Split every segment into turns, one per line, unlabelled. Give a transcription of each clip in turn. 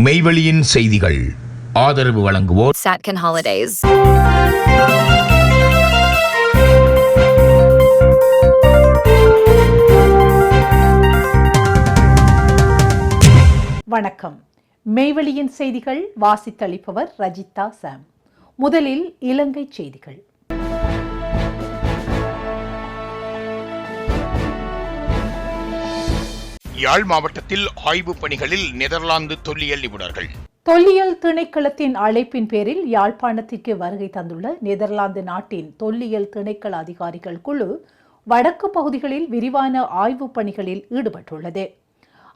மெய்வெளியின் செய்திகள் ஆதரவு வழங்குவோர்
Satcon Holidays.
வணக்கம். மெய்வெளியின் செய்திகள் வாசித்தளிப்பவர் ரஜிதா சாம். முதலில் இலங்கை செய்திகள்.
யாழ் மாவட்டத்தில் ஆய்வுப் பணிகளில் நெதர்லாந்து தொல்லியல் நிபுணர்கள்.
தொல்லியல் திணைக்களத்தின் அழைப்பின் பேரில் யாழ்ப்பாணத்திற்கு வருகை தந்துள்ள நெதர்லாந்து நாட்டின் தொல்லியல் திணைக்கள அதிகாரிகள் குழு வடக்கு பகுதிகளில் விரிவான ஆய்வுப் பணிகளில் ஈடுபட்டுள்ளது.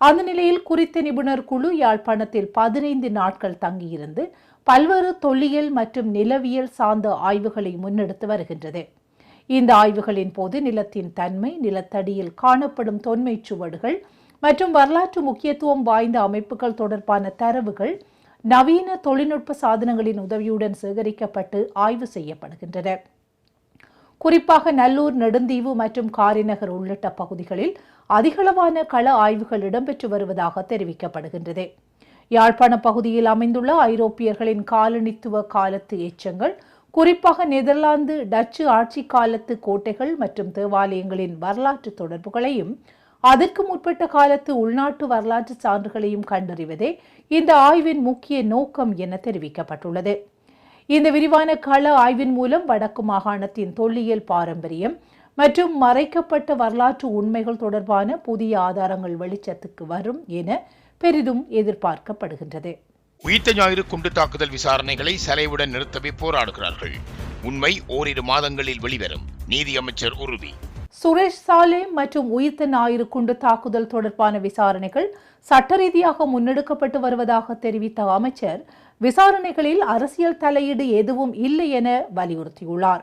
அந்த நிலையில் குறித்த நிபுணர் குழு யாழ்ப்பாணத்தில் 15 நாட்கள் தங்கியிருந்து பல்வேறு தொல்லியல் மற்றும் நிலவியல் சார்ந்த ஆய்வுகளை முன்னெடுத்து வருகின்றது. இந்த ஆய்வுகளின் போது நிலத்தின் தன்மை, நிலத்தடியில் காணப்படும் தொன்மைச் சுவடுகள் மற்றும் வரலாற்று முக்கியத்துவம் வாய்ந்த அமைப்புகள் தொடர்பான தரவுகள் நவீன தொழில்நுட்ப சாதனங்களின் உதவியுடன் சேகரிக்கப்பட்டு ஆய்வு செய்யப்படுகின்றன. குறிப்பாக நல்லூர், நெடுந்தீவு மற்றும் காரிநகர் உள்ளிட்ட பகுதிகளில் அதிகளவான கள ஆய்வுகள் இடம்பெற்று வருவதாக தெரிவிக்கப்படுகின்றது. யாழ்ப்பாண பகுதியில் அமைந்துள்ள ஐரோப்பியர்களின் காலனித்துவ காலத்து எச்சங்கள், குறிப்பாக நெதர்லாந்து, டச்சு ஆட்சி காலத்து கோட்டைகள் மற்றும் தேவாலயங்களின் வரலாற்று தொடர்புகளையும் அதற்கு முற்பட்ட காலத்து உள்நாட்டு வரலாற்று சான்றுகளையும் கண்டறிவதே இந்த ஆய்வின் முக்கிய நோக்கம் என தெரிவிக்கப்பட்டுள்ளது. இந்த விரிவான கள ஆய்வின் மூலம் வடக்கு மாகாணத்தின் தொல்லியல் பாரம்பரியம் மற்றும் மறைக்கப்பட்ட வரலாற்று உண்மைகள் தொடர்பான புதிய ஆதாரங்கள் வெளிச்சத்துக்கு வரும் என பெரிதும் எதிர்பார்க்கப்படுகின்றது.
உயிர்த்த ஞாயிறு குண்டு தாக்குதல் விசாரணைகளை சலைவுடன் நிறுத்தவே போராடுகிறார்கள். உண்மை ஓரிரு மாதங்களில் வெளிவரும். நீதி அமைச்சர் உறுதி.
சுரேஷ் சாலே மற்றும் உயிர்த்த ஞாயிறு குண்டு தாக்குதல் தொடர்பான விசாரணைகள் சட்ட ரீதியாக முன்னெடுக்கப்பட்டு வருவதாக தெரிவித்த அமைச்சர், விசாரணைகளில் அரசியல் தலையீடு எதுவும் இல்லை என வலியுறுத்தியுள்ளார்.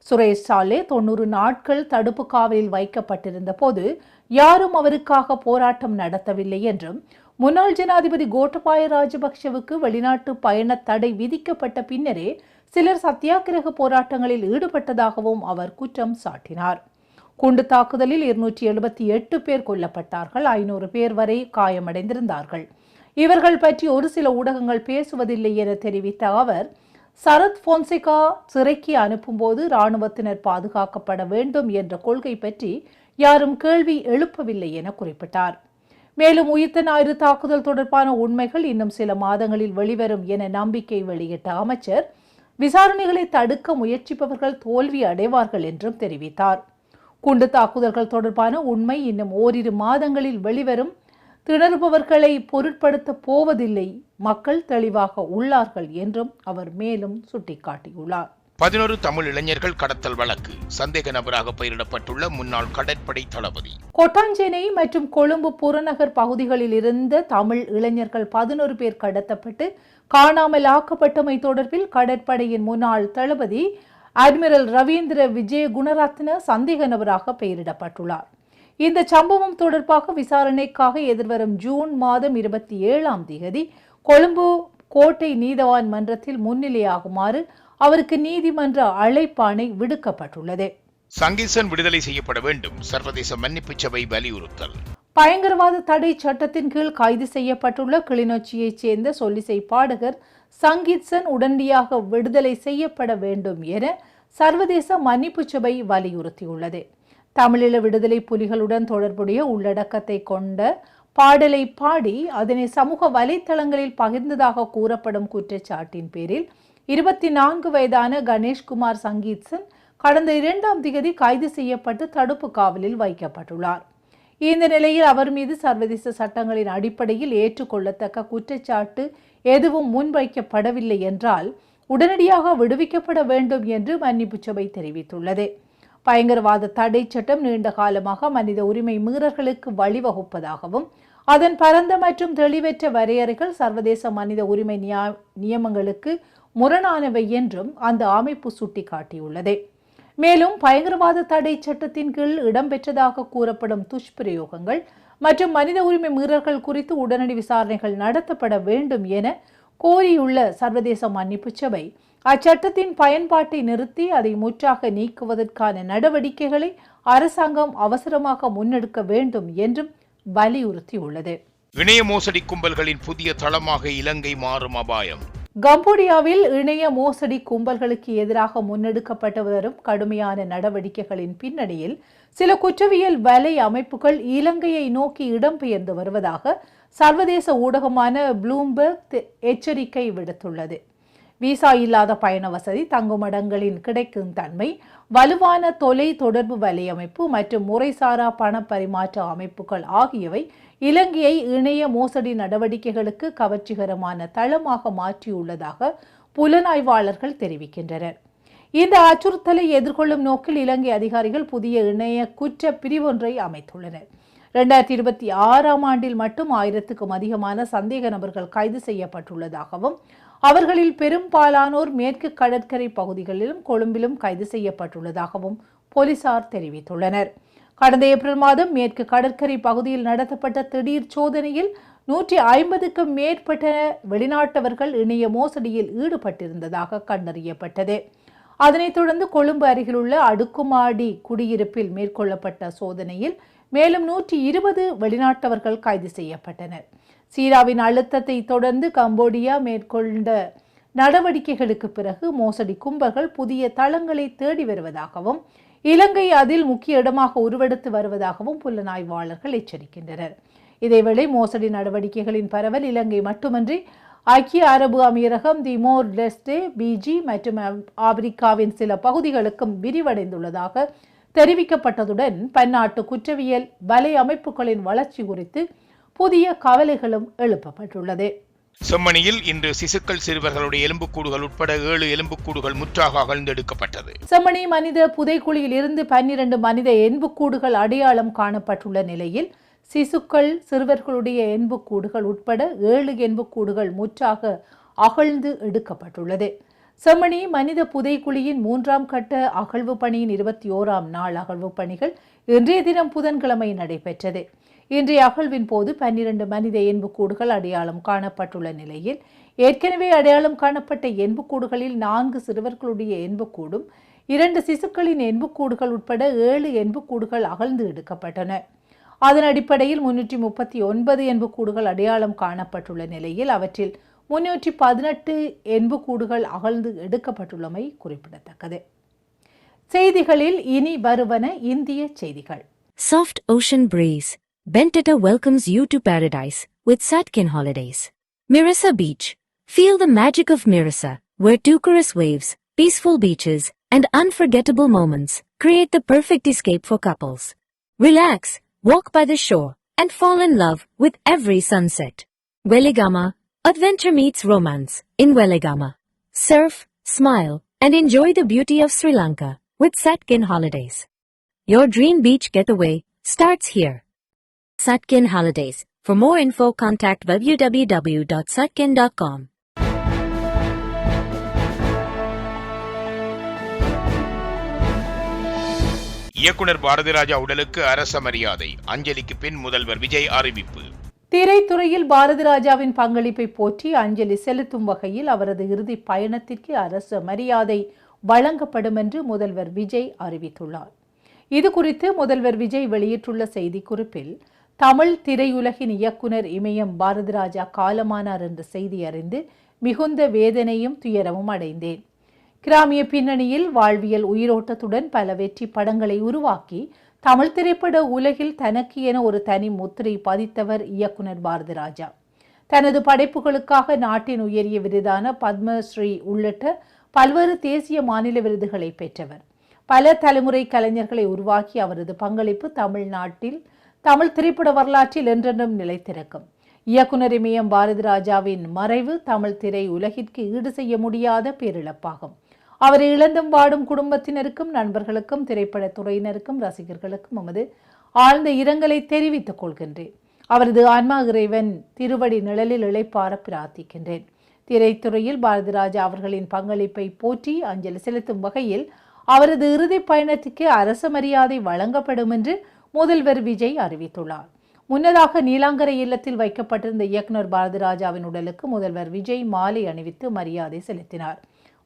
சுரேஷ் சாலே 90 நாட்கள் தடுப்பு காவலில் வைக்கப்பட்டிருந்த போது யாரும் அவருக்காக போராட்டம் நடத்தவில்லை என்றும், முன்னாள் ஜனாதிபதி கோட்டபாய ராஜபக்ஷவுக்கு வெளிநாட்டு பயண தடை விதிக்கப்பட்ட பின்னரே சிலர் சத்தியாகிரக போராட்டங்களில் ஈடுபட்டதாகவும் அவர் குற்றம் சாட்டினார். குண்டு தாக்குதலில் 278 பேர் கொல்லப்பட்டார்கள், 500 பேர் வரை காயமடைந்திருந்தார்கள். இவர்கள் பற்றி ஒரு சில ஊடகங்கள் பேசுவதில்லை என தெரிவித்த அவர், சரத் பொன்சேகா சிறைக்கு அனுப்பும்போது இராணுவத்தினர் பாதுகாக்கப்பட வேண்டும் என்ற கொள்கை பற்றி யாரும் கேள்வி எழுப்பவில்லை என குறிப்பிட்டார். மேலும் உயிர்த்த ஞாயிறு தாக்குதல் தொடர்பான உண்மைகள் இன்னும் சில மாதங்களில் வெளிவரும் என நம்பிக்கை வெளியிட்ட அமைச்சர், விசாரணைகளை தடுக்க முயற்சிப்பவர்கள் தோல்வி அடைவார்கள் என்றும் தெரிவித்தார். குண்டு தாக்குதல்கள் தொடர்பான உண்மை இன்னும் ஓரிரு மாதங்களில் வெளிவரும். திணறுபவர்களை பொருட்படுத்த போவதில்லை, மக்கள் தெளிவாக உள்ளார்கள் என்றும் அவர் மேலும் சுட்டிக்காட்டியுள்ளார்.
11 தமிழ் இளைஞர்கள் கடத்தல் வழக்கு. சந்தேக நபராக பெயரிடப்பட்டுள்ள முன்னாள் கடற்படை தளபதி.
கொட்டாஞ்சேனை மற்றும் கொழும்பு புறநகர் பகுதிகளில் இருந்த தமிழ் இளைஞர்கள் 11 பேர் கடத்தப்பட்டு காணாமல் ஆக்கப்பட்டமை தொடர்பில் கடற்படையின் முன்னாள் தளபதி அட்மிரல் ரவீந்திர விஜய குணரத்ன சந்தேக நபராக பெயரிடப்பட்டுள்ளார். இந்த சம்பவம் தொடர்பாக விசாரணைக்காக எதிர்வரும் ஜூன் மாதம் 27ஆம் தேதி கொழும்பு கோட்டை நீதவான் மன்றத்தில் முன்னிலையாகுமாறு அவருக்கு நீதிமன்ற அழைப்பாணை விடுக்கப்பட்டுள்ளது.
சங்கீசன் விடுதலை செய்யப்பட வேண்டும். சர்வதேச மன்னிப்பு சபை வலியுறுத்தல்.
பயங்கரவாத தடை சட்டத்தின் கீழ் கைது செய்யப்பட்டுள்ள கிளிநொச்சியைச் சேர்ந்த சொல்லிசை பாடகர் சங்கீத்சன் உடனடியாக விடுதலை செய்யப்பட வேண்டும் என சர்வதேச மன்னிப்பு சபை வலியுறுத்தியுள்ளது. தமிழீழ விடுதலை புலிகளுடன் தொடர்புடைய உள்ளடக்கத்தை கொண்ட பாடலை பாடி அதனை சமூக வலைத்தளங்களில் பகிர்ந்ததாக கூறப்படும் குற்றச்சாட்டின் பேரில் 24 வயதான கணேஷ்குமார் சங்கீத்சன் கடந்த 2ஆம் தேதி கைது செய்யப்பட்டு தடுப்பு காவலில் வைக்கப்பட்டுள்ளார். இந்த நிலையில் அவர் மீது சர்வதேச சட்டங்களின் அடிப்படையில் ஏற்றுக்கொள்ளத்தக்க குற்றச்சாட்டு எதுவும் முன்வைக்கப்படவில்லை என்றால் உடனடியாக விடுவிக்கப்பட வேண்டும் என்று மன்னிப்பு சபை தெரிவித்துள்ளது. பயங்கரவாத தடை சட்டம் நீண்ட காலமாக மனித உரிமை மீறல்களுக்கு வழிவகுப்பதாகவும், அதன் பரந்த மற்றும் தெளிவற்ற வரையறைகள் சர்வதேச மனித உரிமை நியமங்களுக்கு முரணானவை என்றும் அந்த அமைப்பு சுட்டிக்காட்டியுள்ளது. மேலும் பயங்கரவாத தடை சட்டத்தின் கீழ் இடம்பெற்றதாக கூறப்படும் துஷ்பிரயோகங்கள் மற்றும் மனித உரிமை மீறல்கள் குறித்து உடனடி விசாரணைகள் நடத்தப்பட வேண்டும் என கோரியுள்ள சர்வதேச மன்னிப்பு சபை அச்சட்டத்தின் பயன்பாட்டை நிறுத்தி அதை முற்றாக நீக்குவதற்கான நடவடிக்கைகளை அரசாங்கம் அவசரமாக முன்னெடுக்க வேண்டும் என்றும் வலியுறுத்தியுள்ளது.
இணைய மோசடி கும்பல்களின் புதிய தளமாக இலங்கை மாறும் அபாயம்.
கம்போடியாவில் இணைய மோசடி கும்பல்களுக்கு எதிராக முன்னெடுக்கப்பட்டு வரும் கடுமையான நடவடிக்கைகளின் பின்னணியில் சில குற்றவியல் வலை அமைப்புகள் இலங்கையை நோக்கி இடம்பெயர்ந்து வருவதாக சர்வதேச ஊடகமான ப்ளூம்பர்க் எச்சரிக்கை விடுத்துள்ளது. விசா இல்லாத பயண வசதி, தங்குமிடங்களின் கிடைக்கும் தன்மை, வலுவான தொலை தொடர்பு வலையமைப்பு மற்றும் முறைசாரா பண பரிமாற்ற அமைப்புகள் ஆகியவை இலங்கையை இணைய மோசடி நடவடிக்கைகளுக்கு கவர்ச்சிகரமான தளமாக மாற்றியுள்ளதாக புலனாய்வாளர்கள் தெரிவிக்கின்றனர். இந்த அச்சுறுத்தலை எதிர்கொள்ளும் நோக்கில் இலங்கை அதிகாரிகள் புதிய இணைய குற்ற பிரிவொன்றை அமைத்துள்ளனர். 2026ஆம் ஆண்டில் மட்டும் 1000க்கும் அதிகமான சந்தேக நபர்கள் கைது செய்யப்பட்டுள்ளதாகவும் அவர்களில் பெரும்பாலானோர் மேற்கு கடற்கரை பகுதிகளிலும் கொழும்பிலும் கைது செய்யப்பட்டுள்ளதாகவும் போலீசார் தெரிவித்துள்ளனர். கடந்த ஏப்ரல் மாதம் மேற்கு கடற்கரை பகுதியில் நடத்தப்பட்ட திடீர் சோதனையில் 150க்கும் மேற்பட்ட வெளிநாட்டவர்கள் இணைய மோசடியில் ஈடுபட்டிருந்ததாக கண்டறியப்பட்டது. அதனைத் தொடர்ந்து கொழும்பு அருகிலுள்ள அடுக்குமாடி குடியிருப்பில் மேற்கொள்ளப்பட்ட சோதனையில் மேலும் 120 வெளிநாட்டவர்கள் கைது செய்யப்பட்டனர். சீராவின் அழுத்தத்தை தொடர்ந்து கம்போடியா மேற்கொண்ட நடவடிக்கைகளுக்கு பிறகு மோசடி கும்பல்கள் புதிய தளங்களை தேடி வருவதாகவும் இலங்கை அதில் முக்கிய இடமாக உருவெடுத்து வருவதாகவும் புலனாய்வாளர்கள் எச்சரிக்கின்றனர். இதேவேளை மோசடி நடவடிக்கைகளின் பரவல் இலங்கை மட்டுமன்றி ஐக்கிய அரபு அமீரகம், திமோர் லெஸ்டே, பிஜி மற்றும் ஆப்பிரிக்காவின் சில பகுதிகளுக்கும் விரிவடைந்துள்ளதாக தெரிவிக்கப்பட்டதுடன் பன்னாட்டு குற்றவியல் வலை அமைப்புகளின் வளர்ச்சி குறித்து புதிய கவலைகளும் எழுப்பப்பட்டுள்ளது.
செம்மணியில் இன்று சிசுக்கள் சிறுவர்களுடைய எலும்புக்கூடுகள் உட்பட 7 எலும்புக்கூடுகள் முற்றாக அகழ்ந்தெடுக்கப்பட்டது.
செம்மணி மனித புதைக்குழியில் இருந்து 12 மனித எலும்புக்கூடுகள் அடையாளம் காணப்பட்டுள்ள நிலையில் சிசுக்கள் சிறுவர்களுடைய எலும்புக்கூடுகள் உட்பட 7 எலும்புக்கூடுகள் முற்றாக அகழ்ந்து எடுக்கப்பட்டுள்ளது. செம்மணி மனித புதைக்குழியின் 3ஆம் கட்ட அகழ்வு பணியின் 21ஆம் நாள் அகழ்வு பணிகள் இன்றைய தினம் புதன்கிழமை நடைபெற்றது. இன்றைய அகழ்வின் போது 12 மனித எலும்புக்கூடுகள் அடையாளம் காணப்பட்டுள்ள நிலையில் ஏற்கனவே அடையாளம் காணப்பட்ட எலும்புக்கூடுகளில் 4 சிறுவர்களுடைய எலும்புக்கூடும் 2 சிசுக்களின் எலும்புக்கூடுகள் உட்பட 7 எலும்புக்கூடுகள் அகழ்ந்து எடுக்கப்பட்டன. அதன் அடிப்படையில் 339 எலும்புக்கூடுகள் அடையாளம் காணப்பட்டுள்ள நிலையில் அவற்றில் 318 எலும்புக்கூடுகள் அகழ்ந்து எடுக்கப்பட்டுள்ளமை குறிப்பிடத்தக்கது. செய்திகளில் இனி வருவன இந்திய செய்திகள்.
Soft ocean breeze. Bentata welcomes you to paradise with Satkin Holidays. Mirissa Beach. Feel the magic of Mirissa, where turquoise waves, peaceful beaches, and unforgettable moments create the perfect escape for couples. Relax, walk by the shore, and fall in love with every sunset. Weligama. Adventure meets romance in Weligama. Surf, smile, and enjoy the beauty of Sri Lanka with Satkin Holidays. Your dream beach getaway starts here. Satkin Holidays. For more info, contact www.satkin.com.
இயக்குனர் பாரதிராஜா உடலுக்கு அரச மரியாதை. அஞ்சலிக்கு பின் முதல்வர் விஜய் அறிவிப்பு.
திரைத்துறையில் பாரதிராஜாவின் பங்களிப்பை போற்றி அஞ்சலி செலுத்தும் வகையில் அவரது இறுதி பயணத்திற்கு அரச மரியாதை வழங்கப்படும் என்று முதல்வர் விஜய் அறிவித்துள்ளார். இது குறித்து முதல்வர் விஜய் வெளியிட்டுள்ள செய்திக்குறிப்பில், தமிழ் திரையுலகின் இயக்குனர் இமயம் பாரதிராஜா காலமானார் என்ற செய்தி அறிந்து மிகுந்த வேதனையும் துயரமும் அடைந்தேன். கிராமிய பின்னணியில் வாழ்வியல் உயிரோட்டத்துடன் பல வெற்றி படங்களை உருவாக்கி தமிழ் திரைப்பட உலகில் தனக்கு என ஒரு தனி முத்திரை பதித்தவர் இயக்குனர் பாரதிராஜா. தனது படைப்புகளுக்காக நாட்டின் உயரிய விருதான பத்மஸ்ரீ உள்ளிட்ட பல்வேறு தேசிய மாநில விருதுகளை பெற்றவர். பல தலைமுறை கலைஞர்களை உருவாக்கி அவரது பங்களிப்பு தமிழ்நாட்டில் தமிழ் திரைப்பட வரலாற்றில் என்றென்றும் நிலைத்திருக்கும். இயக்குனர் இமயம் பாரதிராஜாவின் மறைவு தமிழ் திரை உலகிற்கு ஈடு செய்ய முடியாத பேரிழப்பாகும். அவரை இழந்தும் வாடும் குடும்பத்தினருக்கும், நண்பர்களுக்கும், திரைப்பட துறையினருக்கும், ரசிகர்களுக்கும் நமது ஆழ்ந்த இரங்கலை தெரிவித்துக் கொள்கின்றேன். அவரது ஆன்மா இறைவன் திருவடி நிழலில் இளைப்பார பிரார்த்திக்கின்றேன். திரைத்துறையில் பாரதிராஜா அவர்களின் பங்களிப்பை போற்றி அஞ்சலி செலுத்தும் வகையில் அவரது இறுதி பயணத்துக்கு அரச மரியாதை வழங்கப்படும் என்று முதல்வர் விஜய் அறிவித்துள்ளார். முன்னதாக நீலாங்கரை இல்லத்தில் வைக்கப்பட்டிருந்த இயக்குனர் பாரதிராஜாவின் உடலுக்கு முதல்வர் விஜய் மாலை அணிவித்து மரியாதை செலுத்தினார்.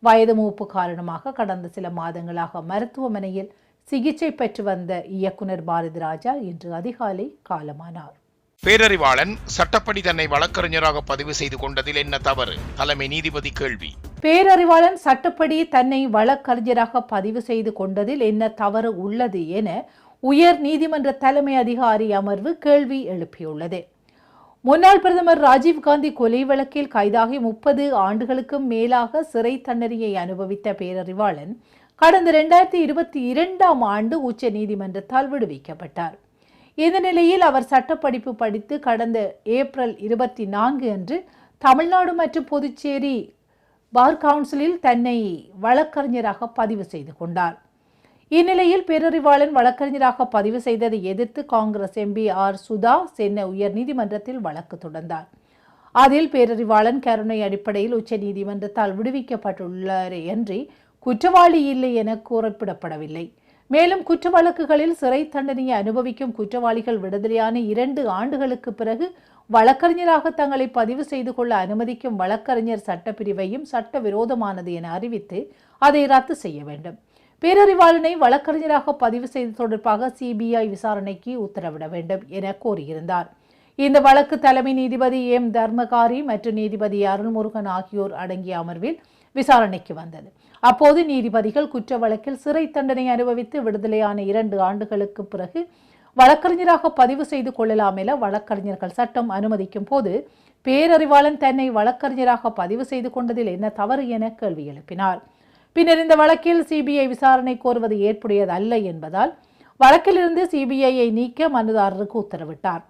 வயது மூப்பு காரணமாக கடந்த சில மாதங்களாக மருத்துவமனையில் சிகிச்சை பெற்று வந்த இயக்குனர் பாரதிராஜா இன்று அதிகாலை காலமானார்.
பேரறிவாளன் சட்டப்படி தன்னை வழக்கறிஞராக பதிவு செய்து கொண்டதில் என்ன தவறு? தலைமை நீதிபதி கேள்வி.
பேரறிவாளன் சட்டப்படி தன்னை வழக்கறிஞராக பதிவு செய்து கொண்டதில் என்ன தவறு உள்ளது என உயர் நீதிமன்ற தலைமை அதிகாரி அமர்வு கேள்வி எழுப்பியுள்ளது. முன்னாள் பிரதமர் ராஜீவ்காந்தி கொலை வழக்கில் கைதாகி 30 ஆண்டுகளுக்கும் மேலாக சிறை தண்டனையை அனுபவித்த பேரறிவாளன் கடந்த 2022ஆம் ஆண்டு உச்ச நீதிமன்றத்தால் விடுவிக்கப்பட்டார். இந்த நிலையில் அவர் சட்டப்படிப்பு படித்து கடந்த ஏப்ரல் 24 அன்று தமிழ்நாடு மற்றும் புதுச்சேரி பார் கவுன்சிலில் தன்னை வழக்கறிஞராக பதிவு செய்து கொண்டார். இந்நிலையில் பேரறிவாளன் வழக்கறிஞராக பதிவு செய்ததை எதிர்த்து காங்கிரஸ் எம்பி ஆர் சுதா சென்னை உயர்நீதிமன்றத்தில் வழக்கு தொடர்ந்தார். அதில் பேரறிவாளன் கருணை அடிப்படையில் உச்ச நீதிமன்றத்தால் விடுவிக்கப்பட்டுள்ளாரே அன்றி குற்றவாளி இல்லை என குறிப்பிடப்படவில்லை. மேலும் குற்ற வழக்குகளில் சிறை தண்டனையை அனுபவிக்கும் குற்றவாளிகள் விடுதலையான 2 ஆண்டுகளுக்கு பிறகு வழக்கறிஞராக தங்களை பதிவு செய்து கொள்ள அனுமதிக்கும் வழக்கறிஞர் சட்டப்பிரிவையும் சட்டவிரோதமானது என அறிவித்து அதை ரத்து செய்ய வேண்டும். பேரறிவாளனை வழக்கறிஞராக பதிவு செய்து தொடர்பாக சிபிஐ விசாரணைக்கு உத்தரவிட வேண்டும் என கோரியிருந்தார். இந்த வழக்கு தலைமை நீதிபதி எம் தர்மகாரி மற்றும் நீதிபதி அருள்முருகன் ஆகியோர் அடங்கிய அமர்வில் விசாரணைக்கு வந்தது. அப்போது நீதிபதிகள் குற்ற வழக்கில் சிறை தண்டனை அனுபவித்து விடுதலையான 2 ஆண்டுகளுக்கு பிறகு வழக்கறிஞராக பதிவு செய்து கொள்ளலாம் என வழக்கறிஞர்கள் சட்டம் அனுமதிக்கும் போது பேரறிவாளன் தன்னை வழக்கறிஞராக பதிவு செய்து கொண்டதில் என்ன தவறு என கேள்வி எழுப்பினார். பின்னர் இந்த வழக்கில் சிபிஐ விசாரணை கோருவது ஏற்புடையது அல்ல என்பதால் வழக்கிலிருந்து சிபிஐயை நீக்க மனுதாரருக்கு உத்தரவிட்டார்.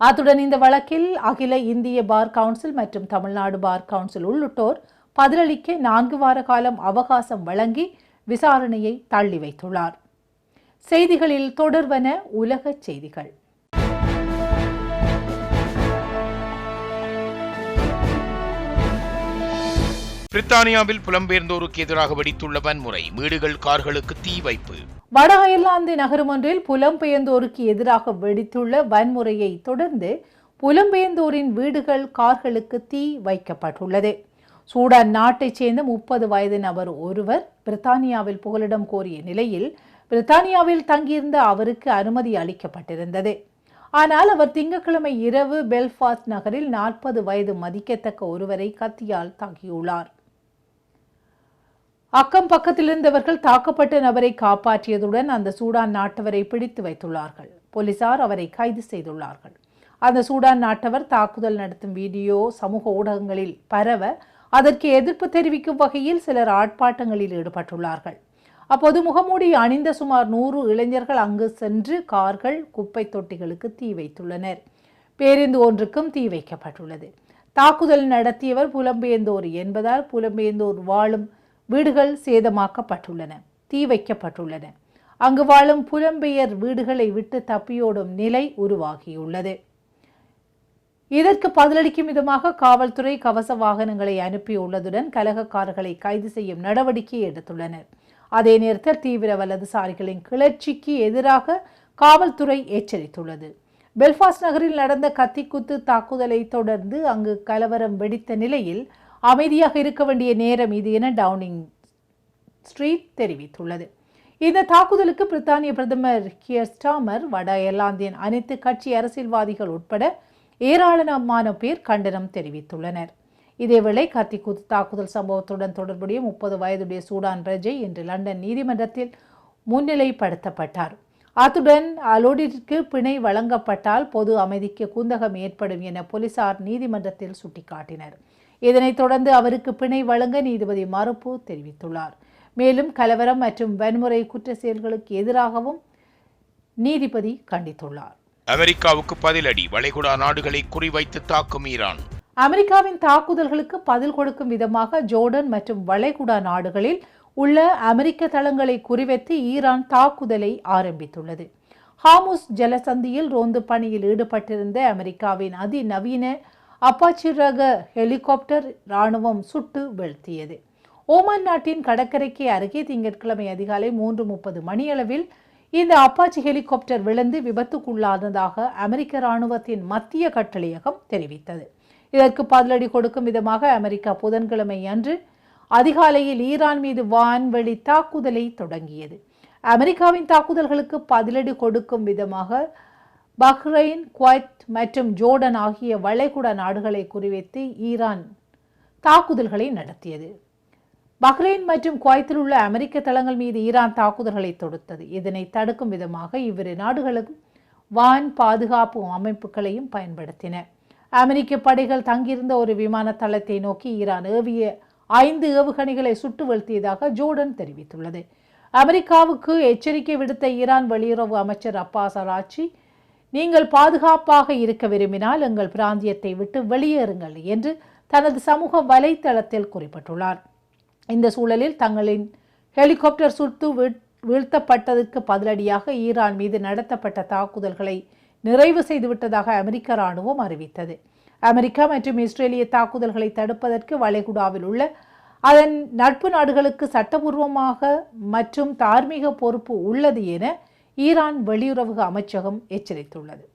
அத்துடன் இந்த வழக்கில் அகில இந்திய பார் கவுன்சில் மற்றும் தமிழ்நாடு பார் கவுன்சில் உள்ளிட்டோர் பதிலளிக்க 4 வார காலம் அவகாசம் வழங்கி விசாரணையை தள்ளி வைத்துள்ளார். செய்திகளில் தொடர்வன உலக செய்திகள்.
பிரித்தானியாவில் புலம்பெயர்ந்தோருக்கு எதிராக வெடித்துள்ள வன்முறை, வீடுகள் கார்களுக்கு தீ வைப்பு.
வட அயர்லாந்து நகரம் ஒன்றில் புலம்பெயர்ந்தோருக்கு எதிராக வெடித்துள்ள வன்முறையை தொடர்ந்து புலம்பெயர்ந்தோரின் வீடுகள் கார்களுக்கு தீ வைக்கப்பட்டுள்ளது. சூடான் நாட்டைச் சேர்ந்த 30 வயது நபர் ஒருவர் பிரித்தானியாவில் புகலிடம் கோரிய நிலையில் பிரித்தானியாவில் தங்கியிருந்த அவருக்கு அனுமதி அளிக்கப்பட்டிருந்தது. ஆனால் அவர் திங்கட்கிழமை இரவு பெல்ஃபாஸ்ட் நகரில் 40 வயது மதிக்கத்தக்க ஒருவரை கத்தியால் தாக்கியுள்ளார். அக்கம் பக்கத்தில் இருந்தவர்கள் தாக்கப்பட்ட நபரை காப்பாற்றியதுடன் அந்த சூடான் நாட்டவரை பிடித்து வைத்துள்ளார்கள். போலீசார் அவரை கைது செய்துள்ளார்கள். அந்த சூடான் நாட்டவர் தாக்குதல் நடத்தும் வீடியோ சமூக ஊடகங்களில் பரவ அதற்கு எதிர்ப்பு தெரிவிக்கும் வகையில் சிலர் ஆர்ப்பாட்டங்களில் ஈடுபட்டுள்ளார்கள். அப்போது முகமூடி அணிந்த சுமார் 100 இளைஞர்கள் அங்கு சென்று கார்கள், குப்பை தொட்டிகளுக்கு தீ வைத்துள்ளனர். பேருந்து ஒன்றுக்கும் தீ வைக்கப்பட்டுள்ளது. தாக்குதல் நடத்தியவர் புலம்பெயர்ந்தோர் என்பதால் புலம்பெயர்ந்தோர் வாழும் வீடுகள் சேதமாக்கப்பட்டுள்ளன, தீ வைக்கப்பட்டுள்ளன. அங்கு வாழும் புலம்பெயர் வீடுகளை விட்டு தப்பியோடும் நிலை உருவாகியுள்ளது. இதற்கு பதிலளிக்கும் விதமாக காவல்துறை கவச வாகனங்களை அனுப்பியுள்ளதுடன் கலகக்காரர்களை கைது செய்யும் நடவடிக்கை எடுத்துள்ளனர். அதே நேரத்தில் தீவிர வலதுசாரிகளின் கிளர்ச்சிக்கு எதிராக காவல்துறை எச்சரித்துள்ளது. பெல்ஃபாஸ்ட் நகரில் நடந்த கத்திக்குத்து தாக்குதலை தொடர்ந்து அங்கு கலவரம் வெடித்த நிலையில் அமைதியாக இருக்க வேண்டிய நேரம் இது என டவுனிங் ஸ்ட்ரீட் தெரிவித்துள்ளது. இந்த தாக்குதலுக்கு பிரித்தானிய பிரதமர் கியர் ஸ்டார்மர், வட அயர்லாந்தின் அனைத்து கட்சி அரசியல்வாதிகள் உட்பட ஏராளமான பேர் கண்டனம் தெரிவித்துள்ளனர். இதேவேளை கத்திக்குத்து தாக்குதல் சம்பவத்துடன் தொடர்புடைய 30 வயதுடைய சூடான் பிரஜை இன்று லண்டன் நீதிமன்றத்தில் முன்னிலைப்படுத்தப்பட்டார். அத்துடன் அலோடிற்கு பிணை வழங்கப்பட்டால் பொது அமைதிக்கு குந்தகம் ஏற்படும் என போலீசார் நீதிமன்றத்தில் சுட்டிக்காட்டினர். இதனைத் தொடர்ந்து அவருக்கு பிணை வழங்க நீதிபதி மறுப்பு தெரிவித்துள்ளார். மேலும் கலவரம் மற்றும் வன்முறை குற்ற செயல்களுக்கு எதிராகவும் நீதிபதி கண்டித்துள்ளார்.
அமெரிக்காவுக்கு பதிலடி, வளைகுடா நாடுகளை குறிவைத்து தாக்கும் ஈரான்.
அமெரிக்காவின் தாக்குதல்களுக்கு பதில் கொடுக்கும் விதமாக ஜோர்டன் மற்றும் வளைகுடா நாடுகளில் உள்ள அமெரிக்க தளங்களை குறிவைத்து ஈரான் தாக்குதலை ஆரம்பித்துள்ளது. ஹார்முஸ் ஜலசந்தியில் ரோந்து பணியில் ஈடுபட்டிருந்த அமெரிக்காவின் அதிநவீன அப்பாச்சி ரக ஹெலிகாப்டர் இராணுவம் சுட்டு வீழ்த்தியது. ஓமான் நாட்டின் கடற்கரைக்கு அருகே திங்கட்கிழமை அதிகாலை 3:30 மணியளவில் இந்த அப்பாச்சி ஹெலிகாப்டர் விழுந்து விபத்துக்குள்ளானதாக அமெரிக்க இராணுவத்தின் மத்திய கட்டளையகம் தெரிவித்தது. இதற்கு பதிலடி கொடுக்கும் விதமாக அமெரிக்கா புதன்கிழமை அன்று அதிகாலையில் ஈரான் மீது வான்வெளி தாக்குதலை தொடங்கியது. அமெரிக்காவின் தாக்குதல்களுக்கு பதிலடி கொடுக்கும் விதமாக பஹ்ரைன், குவைத் மற்றும் ஜோர்டன் ஆகிய வளைகுடா நாடுகளை குறிவைத்து ஈரான் தாக்குதல்களை நடத்தியது. பஹ்ரைன் மற்றும் குவைத்தில் உள்ள அமெரிக்க தளங்கள் மீது ஈரான் தாக்குதல்களை தொடுத்தது. இதனை தடுக்கும் விதமாக இவ்விரு நாடுகளும் வான் பாதுகாப்பு அமைப்புகளையும் பயன்படுத்தின. அமெரிக்க படைகள் தங்கியிருந்த ஒரு விமான தளத்தை நோக்கி ஈரான் ஏவிய 5 ஏவுகணைகளை சுட்டு வீழ்த்தியதாக ஜோர்டன் தெரிவித்துள்ளது. அமெரிக்காவுக்கு எச்சரிக்கை விடுத்த ஈரான் வெளியுறவு அமைச்சர் அப்பாஸ் அராக்சி, நீங்கள் பாதுகாப்பாக இருக்க விரும்பினால் எங்கள் பிராந்தியத்தை விட்டு வெளியேறுங்கள் என்று தனது சமூக வலைத்தளத்தில் குறிப்பிட்டுள்ளார். இந்த சூழலில் தங்களின் ஹெலிகாப்டர் சுட்டு வீழ்த்தப்பட்டதற்கு பதிலடியாக ஈரான் மீது நடத்தப்பட்ட தாக்குதல்களை நிறைவு செய்துவிட்டதாக அமெரிக்க ராணுவம் அறிவித்தது. அமெரிக்கா மற்றும் இஸ்ரேலிய தாக்குதல்களை தடுப்பதற்கு வளைகுடாவில் உள்ள அதன் நட்பு நாடுகளுக்கு சட்டபூர்வமாக மற்றும் தார்மீக பொறுப்பு உள்ளது என ஈரான் வெளியுறவு அமைச்சகம் எச்சரித்துள்ளது.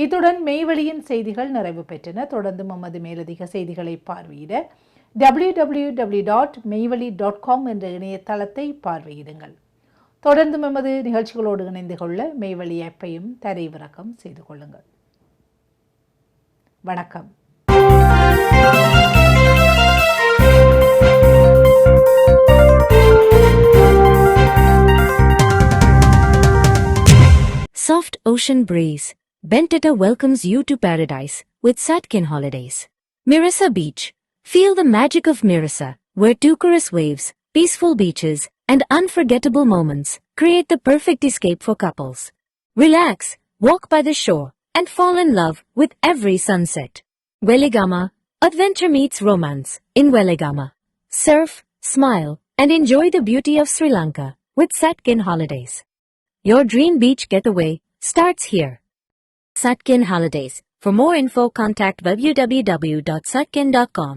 இத்துடன் மெய்வெளியின் செய்திகள் நிறைவு பெற்றன. தொடர்ந்து நமது மேலதிக செய்திகளை பார்வையிட www.மெய்வெளி.com என்ற இணையதளத்தை பார்வையிடுங்கள். தொடர்ந்து நமது நிகழ்ச்சிகளோடு இணைந்து கொள்ள மெய்வெளி ஆப்பையும் தரைவிறக்கம் செய்து கொள்ளுங்கள். வணக்கம்.
Soft ocean breeze. Bentata welcomes you to paradise with Satkin Holidays. Mirasa Beach. Feel the magic of Mirasa, where Tucaris waves, peaceful beaches, and unforgettable moments create the perfect escape for couples. Relax, walk by the shore, and fall in love with every sunset. Weligama. Adventure meets romance in Weligama. Surf, smile, and enjoy the beauty of Sri Lanka with Satkin Holidays. Your dream beach getaway starts here. Satkin Holidays. For more info, contact www.satkin.com.